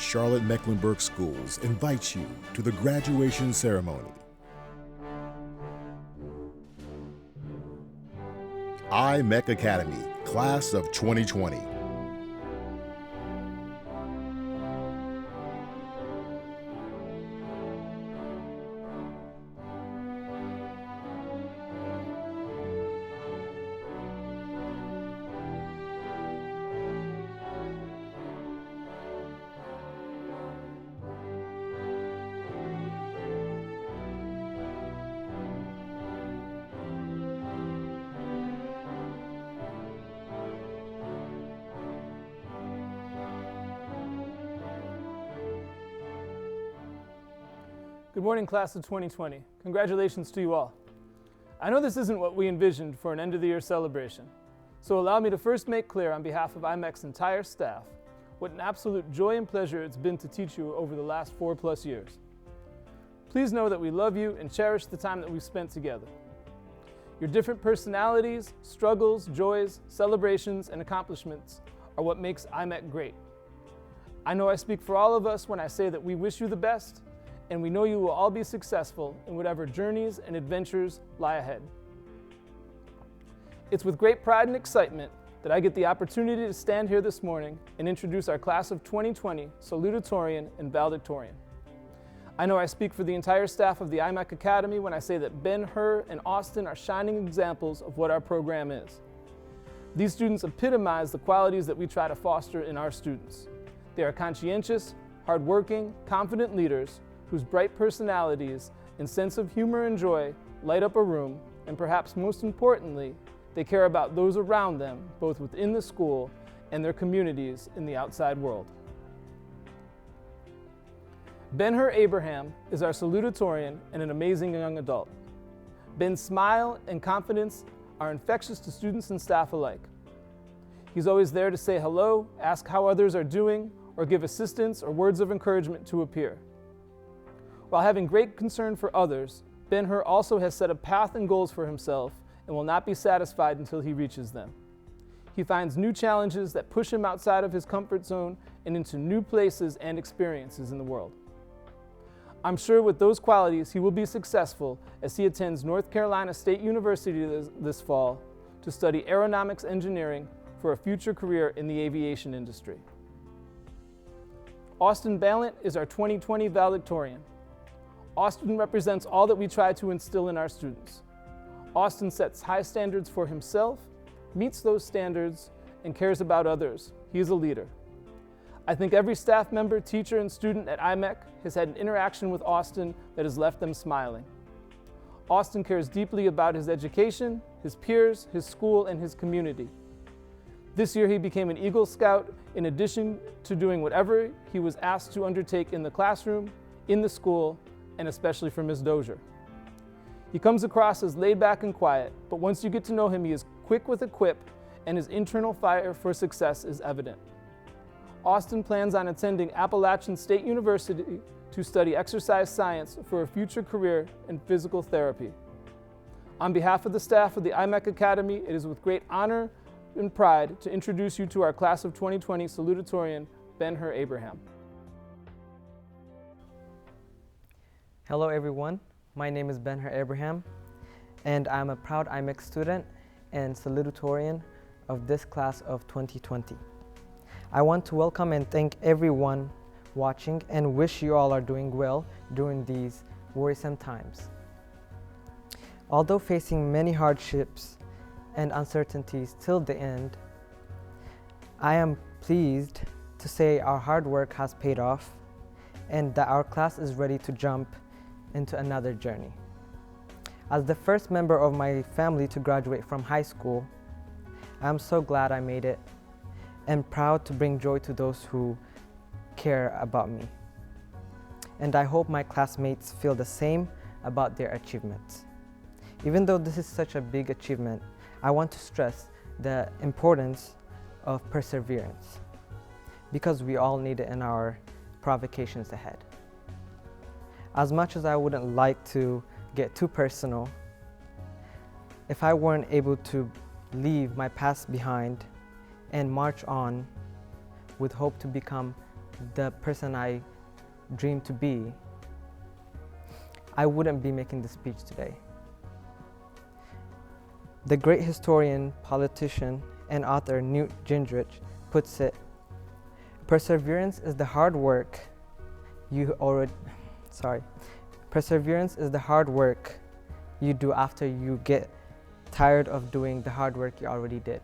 Charlotte-Mecklenburg Schools invites you to the graduation ceremony. iMeck Academy, Class of 2020. Good morning, class of 2020. Congratulations to you all. I know this isn't what we envisioned for an end-of-the-year celebration, so allow me to first make clear on behalf of iMeck's entire staff what an absolute joy and pleasure it's been to teach you over the last 4+ years. Please know that we love you and cherish the time that we've spent together. Your different personalities, struggles, joys, celebrations, and accomplishments are what makes iMeck great. I know I speak for all of us when I say that we wish you the best, and we know you will all be successful in whatever journeys and adventures lie ahead. It's with great pride and excitement that I get the opportunity to stand here this morning and introduce our class of 2020 Salutatorian and Valedictorian. I know I speak for the entire staff of the iMeck Academy when I say that Ben, Hur, and Austin are shining examples of what our program is. These students epitomize the qualities that we try to foster in our students. They are conscientious, hardworking, confident leaders whose bright personalities and sense of humor and joy light up a room, and perhaps most importantly, they care about those around them, both within the school and their communities in the outside world. Ben-Hur Abraham is our salutatorian and an amazing young adult. Ben's smile and confidence are infectious to students and staff alike. He's always there to say hello, ask how others are doing, or give assistance or words of encouragement to a peer. While having great concern for others, Ben-Hur also has set a path and goals for himself and will not be satisfied until he reaches them. He finds new challenges that push him outside of his comfort zone and into new places and experiences in the world. I'm sure with those qualities he will be successful as he attends North Carolina State University this fall to study aeronautics engineering for a future career in the aviation industry. Austin Ballant is our 2020 Valedictorian. Austin represents all that we try to instill in our students. Austin sets high standards for himself, meets those standards, and cares about others. He is a leader. I think every staff member, teacher, and student at iMeck has had an interaction with Austin that has left them smiling. Austin cares deeply about his education, his peers, his school, and his community. This year he became an Eagle Scout in addition to doing whatever he was asked to undertake in the classroom, in the school, and especially for Ms. Dozier. He comes across as laid back and quiet, but once you get to know him, he is quick with a quip, and his internal fire for success is evident. Austin plans on attending Appalachian State University to study exercise science for a future career in physical therapy. On behalf of the staff of the iMeck Academy, it is with great honor and pride to introduce you to our class of 2020 salutatorian, Ben-Hur Abraham. Hello everyone, my name is Ben-Hur Abraham, and I'm a proud iMeck student and salutatorian of this class of 2020. I want to welcome and thank everyone watching and wish you all are doing well during these worrisome times. Although facing many hardships and uncertainties till the end, I am pleased to say our hard work has paid off and that our class is ready to jump into another journey. As the first member of my family to graduate from high school, I'm so glad I made it and proud to bring joy to those who care about me. And I hope my classmates feel the same about their achievements. Even though this is such a big achievement, I want to stress the importance of perseverance because we all need it in our provocations ahead. As much as I wouldn't like to get too personal, if I weren't able to leave my past behind and march on with hope to become the person I dream to be, I wouldn't be making this speech today. The great historian, politician, and author Newt Gingrich puts it, perseverance is the hard work Perseverance is the hard work you do after you get tired of doing the hard work you already did.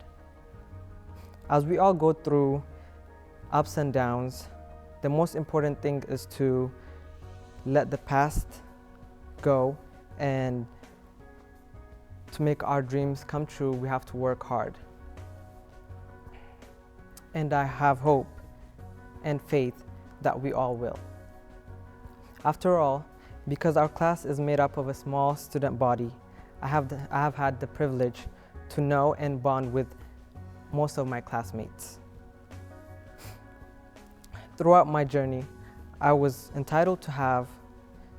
As we all go through ups and downs, the most important thing is to let the past go, and to make our dreams come true, we have to work hard. And I have hope and faith that we all will. After all, because our class is made up of a small student body, I have had the privilege to know and bond with most of my classmates. Throughout my journey, I was entitled to have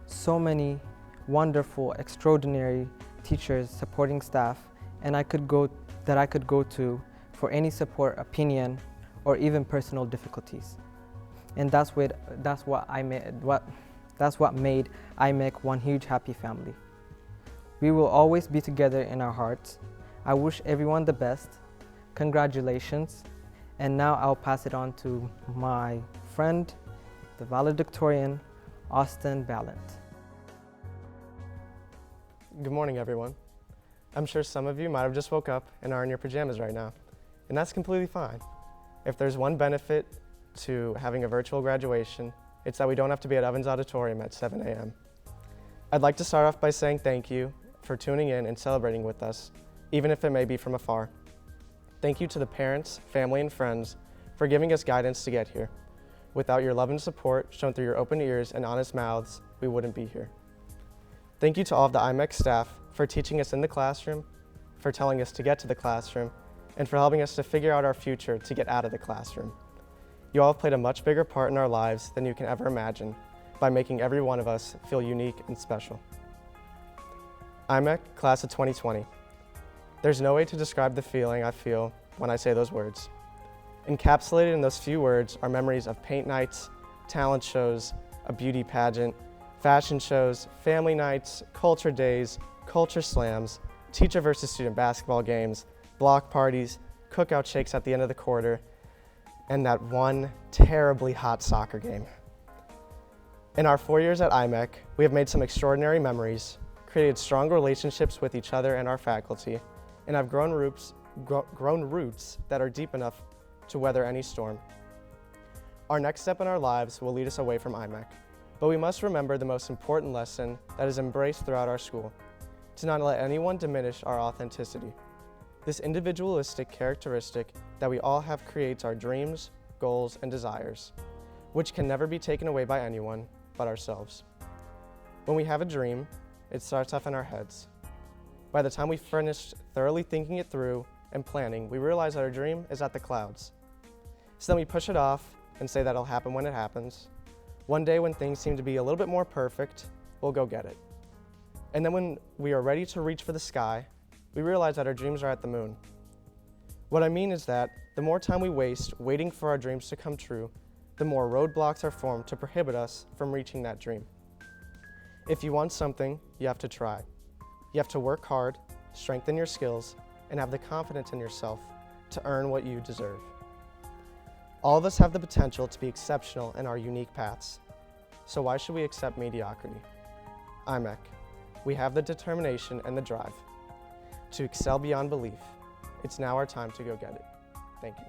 so many wonderful, extraordinary teachers, supporting staff, and I could go to for any support, opinion, or even personal difficulties. And that's what made iMeck one huge happy family. We will always be together in our hearts. I wish everyone the best. Congratulations. And now I'll pass it on to my friend, the valedictorian, Austin Ballant. Good morning, everyone. I'm sure some of you might have just woke up and are in your pajamas right now, and that's completely fine. If there's one benefit to having a virtual graduation, it's that we don't have to be at Evans Auditorium at 7 a.m. I'd like to start off by saying thank you for tuning in and celebrating with us, even if it may be from afar. Thank you to the parents, family, and friends for giving us guidance to get here. Without your love and support shown through your open ears and honest mouths, we wouldn't be here. Thank you to all of the iMeck staff for teaching us in the classroom, for telling us to get to the classroom, and for helping us to figure out our future to get out of the classroom. You all have played a much bigger part in our lives than you can ever imagine by making every one of us feel unique and special. iMeck, class of 2020. There's no way to describe the feeling I feel when I say those words. Encapsulated in those few words are memories of paint nights, talent shows, a beauty pageant, fashion shows, family nights, culture days, culture slams, teacher versus student basketball games, block parties, cookout shakes at the end of the quarter, and that one terribly hot soccer game. In our 4 years at iMeck, we have made some extraordinary memories, created strong relationships with each other and our faculty, and have grown roots that are deep enough to weather any storm. Our next step in our lives will lead us away from iMeck, but we must remember the most important lesson that is embraced throughout our school, to not let anyone diminish our authenticity. This individualistic characteristic that we all have creates our dreams, goals, and desires, which can never be taken away by anyone but ourselves. When we have a dream, it starts off in our heads. By the time we finish thoroughly thinking it through and planning, we realize that our dream is at the clouds. So then we push it off and say that it'll happen when it happens. One day when things seem to be a little bit more perfect, we'll go get it. And then when we are ready to reach for the sky, we realize that our dreams are at the moon. What I mean is that the more time we waste waiting for our dreams to come true, the more roadblocks are formed to prohibit us from reaching that dream. If you want something, you have to try. You have to work hard, strengthen your skills, and have the confidence in yourself to earn what you deserve. All of us have the potential to be exceptional in our unique paths. So why should we accept mediocrity? iMeck, we have the determination and the drive to excel beyond belief. It's now our time to go get it. Thank you.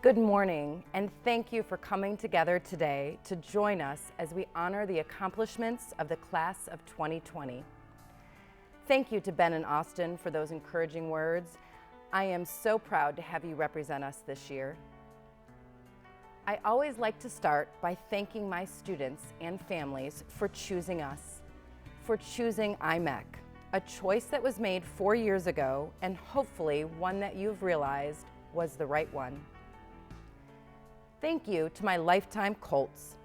Good morning, and thank you for coming together today to join us as we honor the accomplishments of the class of 2020. Thank you to Ben and Austin for those encouraging words. I am so proud to have you represent us this year. I always like to start by thanking my students and families for choosing us, for choosing iMeck, a choice that was made 4 years ago and hopefully one that you've realized was the right one. Thank you to my lifetime Colts,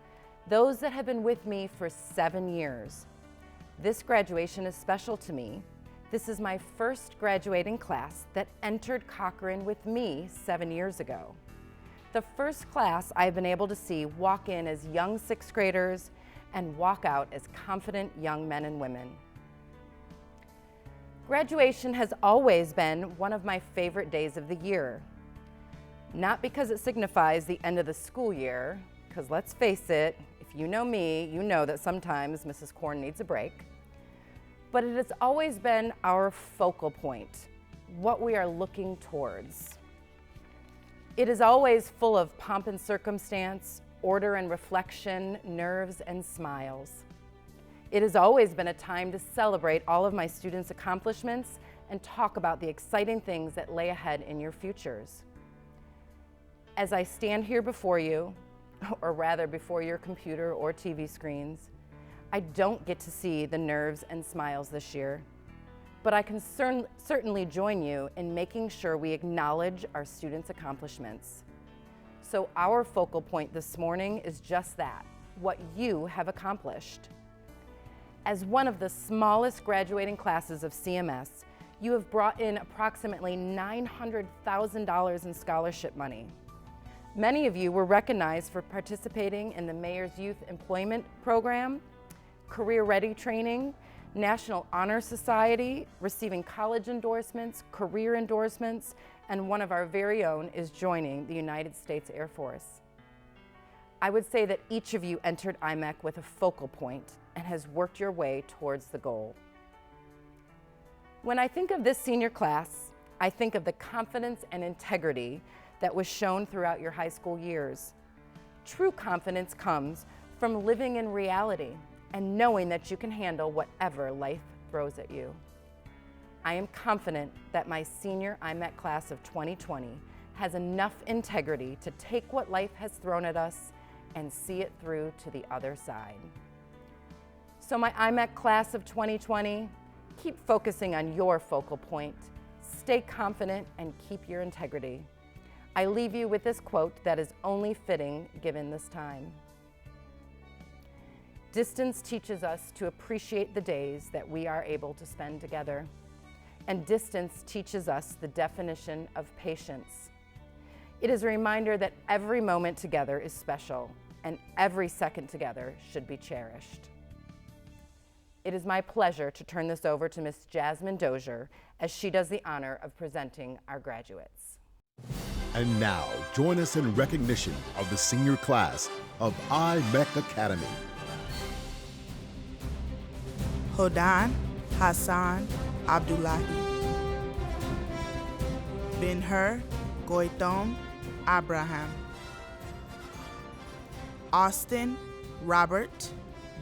those that have been with me for 7 years. This graduation is special to me This is my first graduating class that entered Cochrane with me 7 years ago. The first class I've been able to see walk in as young sixth graders and walk out as confident young men and women. Graduation has always been one of my favorite days of the year. Not because it signifies the end of the school year, because let's face it, if you know me, you know that sometimes Mrs. Korn needs a break. But it has always been our focal point, what we are looking towards. It is always full of pomp and circumstance, order and reflection, nerves and smiles. It has always been a time to celebrate all of my students' accomplishments and talk about the exciting things that lay ahead in your futures. As I stand here before you, or rather before your computer or TV screens, I don't get to see the nerves and smiles this year, but I can certainly join you in making sure we acknowledge our students' accomplishments. So our focal point this morning is just that, what you have accomplished. As one of the smallest graduating classes of CMS, you have brought in approximately $900,000 in scholarship money. Many of you were recognized for participating in the Mayor's Youth Employment Program, Career Ready Training, National Honor Society, receiving college endorsements, career endorsements, and one of our very own is joining the United States Air Force. I would say that each of you entered iMeck with a focal point and has worked your way towards the goal. When I think of this senior class, I think of the confidence and integrity that was shown throughout your high school years. True confidence comes from living in reality and knowing that you can handle whatever life throws at you. I am confident that my senior iMeck class of 2020 has enough integrity to take what life has thrown at us and see it through to the other side. So my iMeck class of 2020, keep focusing on your focal point, stay confident, and keep your integrity. I leave you with this quote that is only fitting given this time. Distance teaches us to appreciate the days that we are able to spend together, and distance teaches us the definition of patience. It is a reminder that every moment together is special, and every second together should be cherished. It is my pleasure to turn this over to Ms. Jasmine Dozier as she does the honor of presenting our graduates. And now, join us in recognition of the senior class of iMeck Academy. Hodan Hassan Abdullahi. Binher Goitom Abraham. Austin Robert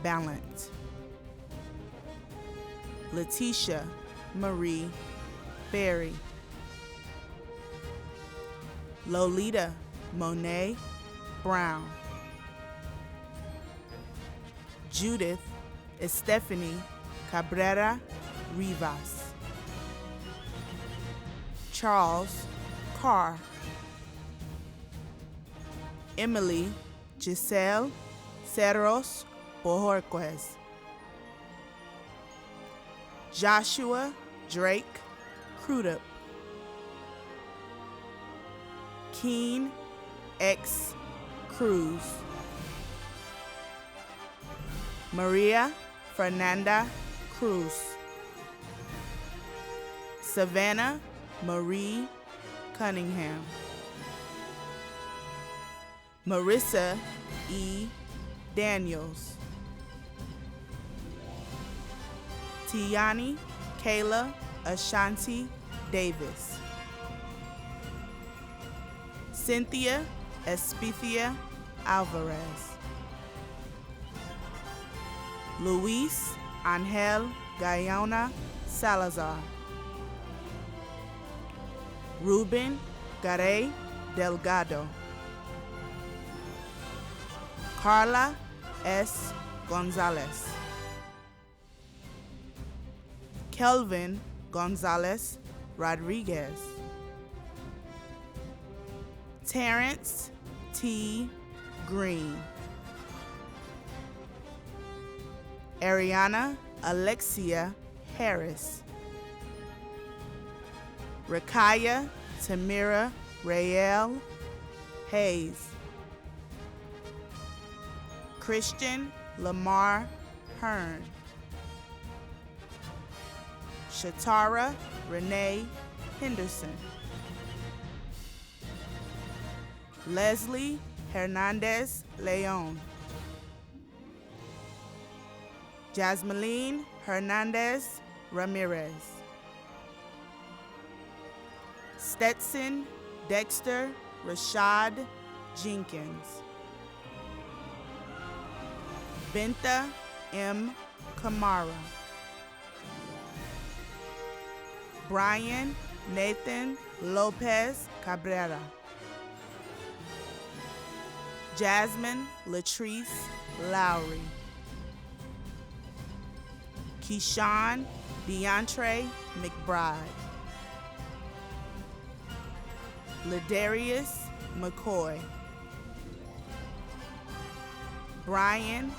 Ballant. Letitia Marie Berry. Lolita Monet Brown. Judith Estefany Cabrera Rivas. Charles Carr. Emily Giselle Cerros Bojorquez. Joshua Drake Crudup. Keen X Cruz. Maria Fernanda Cruz. Savannah Marie Cunningham. Marissa E. Daniels. Tiani Kayla Ashanti Davis. Cynthia Espithia Alvarez. Luis Angel Guyana Salazar. Ruben Garay Delgado. Carla S. Gonzalez. Kelvin Gonzalez Rodriguez. Terrence T. Green. Ariana Alexia Harris. Rakaya Tamira Rael Hayes. Christian Lamar Hearn. Shatara Renee Henderson. Leslie Hernandez Leon. Jasmine Hernandez Ramirez. Stetson Dexter Rashad Jenkins. Benta M. Kamara. Brian Nathan Lopez Cabrera. Jasmine Latrice Lowry. Keyshawn Deantre McBride. Ladarius McCoy. Brian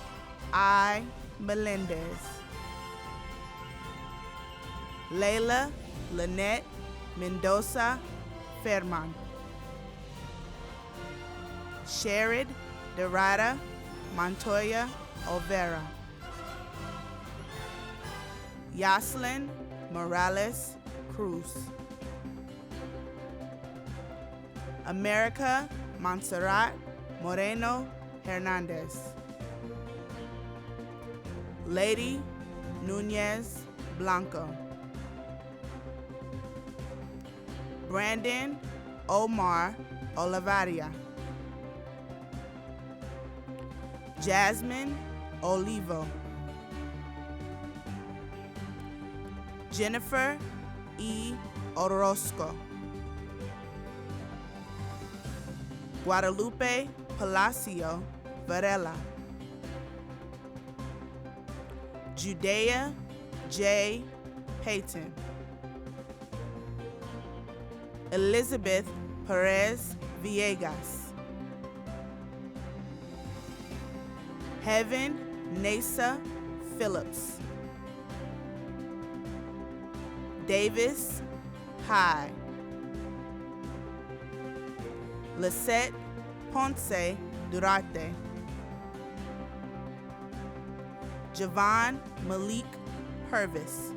I. Melendez. Layla Lynette Mendoza Ferman. Sherrod Dorada Montoya Olvera. Yaslin Morales Cruz. America Montserrat Moreno Hernandez. Lady Nunez Blanco. Brandon Omar Olivaria. Jasmine Olivo. Jennifer E. Orozco. Guadalupe Palacio Varela. Judea J. Payton. Elizabeth Perez Villegas. Heaven Nasa Phillips. Davis High. Lisette Ponce Durarte. Javon Malik Purvis.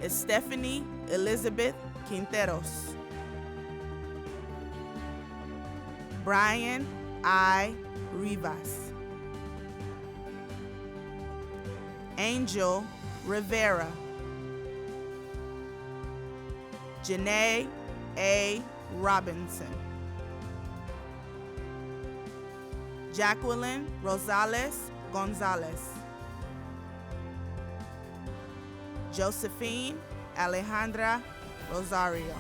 Stephanie Elizabeth Quinteros. Brian I. Rivas. Angel Rivera. Janae A. Robinson. Jacqueline Rosales Gonzalez. Josephine Alejandra Rosario.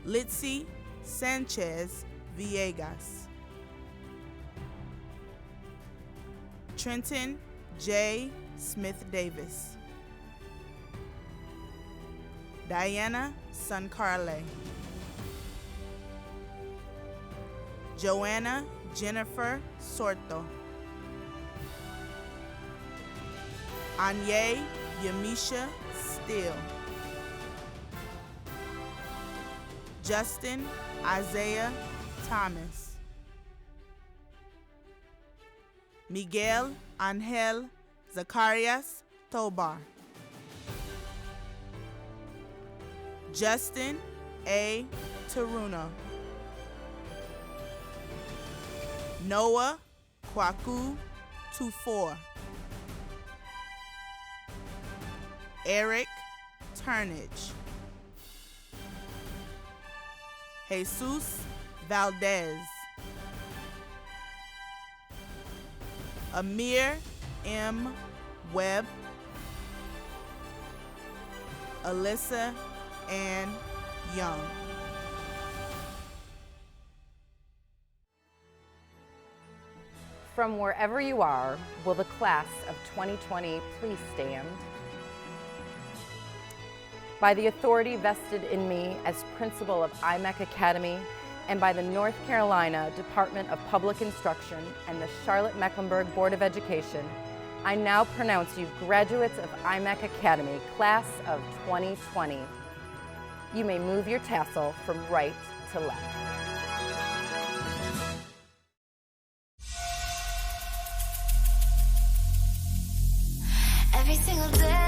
Litzy Sanchez Villegas. Trenton J. Smith Davis. Diana Sancarle. Joanna Jennifer Sorto. Anye Yamisha Steele. Justin Isaiah Thomas. Miguel Angel Zacarias Tobar. Justin A. Taruno. Noah Kwaku Tufor. Eric Turnage. Jesus Valdez. Amir M. Webb. Alyssa Ann Young. From wherever you are, will the class of 2020 please stand? By the authority vested in me as principal of iMeck Academy and by the North Carolina Department of Public Instruction and the Charlotte-Mecklenburg Board of Education, I now pronounce you graduates of iMeck Academy, class of 2020. You may move your tassel from right to left. Every single day